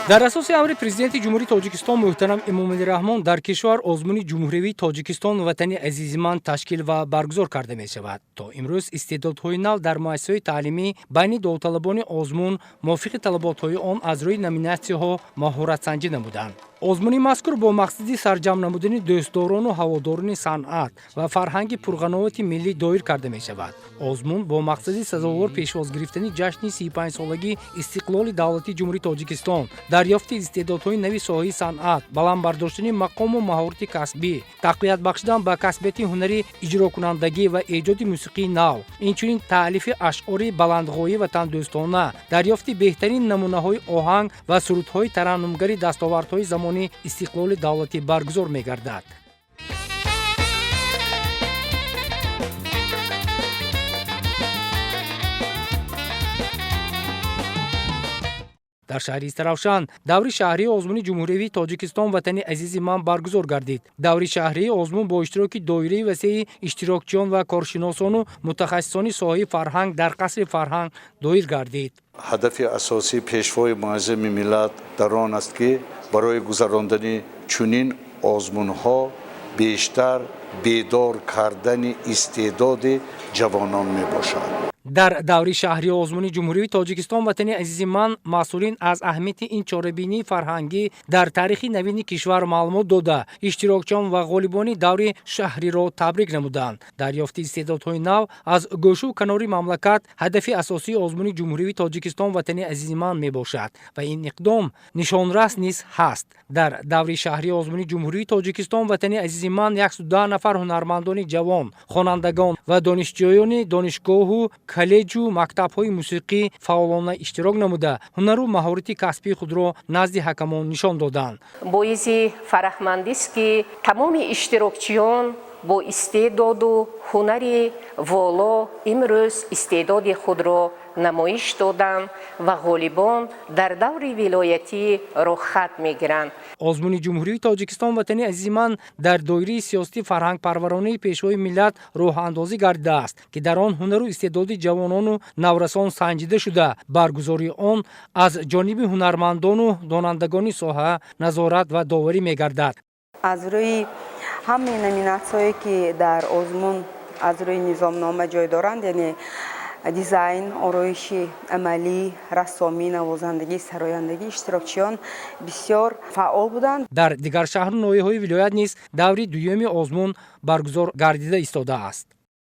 дар асоси амри президенти ҷумҳурии тоҷикистон муҳтарам эмомалираҳмон дар кишвар озмуни ҷумҳуривии тоҷикистон ватани азизи ман ташкил ва баргузор карда мешавад. То имрӯз истеъдодҳои нав дар муассисаҳои таълимӣ байни довталабони озмун мувофиқи талаботҳои он аз рӯи номинатсияҳо маҳоратсанҷӣ намуданд. озмуни мазкур бо мақсади сарҷамъ намудани дӯстдорону ҳаводорони санъат ва фарҳанги пурғановати миллӣ доир карда мешавад. озмун бо мақсади сазовор пешвоз гирифтани ҷашни 35-солагии истиқлоли давлатии ҷумҳурии тоҷикистон, дарёфти истеъдодҳои нави соҳаи санъат, баландбардоштани мақому маҳорати касбӣ, тақвият бахшидан ба касбияти ҳунарӣ иҷрокунандагӣ ва эҷоди мусиқии нав, инчунин таълифи ашъори баландғоӣ ва тандӯстона, дарёфти беҳтарин намунаҳои оҳанг ва сурудҳои тараннумгари дастовардҳои замони истиқлоли давлатӣ баргузор мегардад. дар шаҳри Истаравшан даври шаҳрии озмуни ҷумҳуривии тоҷикистон ватани азизи ман баргузор гардид. даври шаҳрии озмун бо иштироки доираи васеи иштирокчиён ва коршиносону мутахассисони соҳаи фарҳанг дар қасри фарҳанг доир гардид. ҳадафи асосии пешвои муаззами миллат дар он аст ки барои гузарондани чунин озмунҳо бештар бедор кардани истеъдоди ҷавонон мебошад. дар даври шаҳри озмуни ҷумҳуривии тоҷикистон ватани азизи ман масъулин аз аҳамияти ин чорабинии фарҳангӣ дар таърихи навини кишвар маълумот дода, иштирокчиён ва ғолибони даври шаҳриро табрик намуданд. дарёфти истеъдодҳои нав аз гӯшу канори мамлакат ҳадафи асосии озмуни ҷумҳуривии тоҷикистон ватани азизи ман мебошад ва ин иқдом нишонрас низ ҳаст. дар даври шаҳри озмуни ҷумҳуривии тоҷикистон ватани азизи ман 110 нафар ҳунармандони ҷавон, хонандагон ва донишҷӯёни донишгоҳу коллеҷу мактабҳои мусиқӣ фаъолона иштирок намуда, ҳунару маҳорати касбии худро назди ҳакамон нишон доданд. боиси фараҳмандист ки тамоми иштирокчиён бо истеъдоду ҳунари воло имрӯз истеъдоди худро намоиш доданд ва ғолибон дар даври вилоятӣ рохат мегиранд. озмуни ҷумҳуривии тоҷикистон ватани азизи ман дар доираи сиёсати фарҳангпарваронии пешвои миллат роҳандозӣ гардидааст ки дар он ҳунару истеъдоди ҷавонону наврасон санҷида шуда, баргузории он аз ҷониби ҳунармандону донандагони соҳа назорат ва доварӣ мегардад. аз рӯи ҳамаи номинатсияҳое ки дар озмун аз рӯи низомнома ҷой доранд, яъне дизайн, ороиши амалӣ, рассомӣ, навозандагӣ, сарояндагӣ, иштирокчиён бисёр фаъол буданд. дар дигар шаҳру ноҳияҳои вилоят низ даври дуюми озмун баргузор гардида истодааст.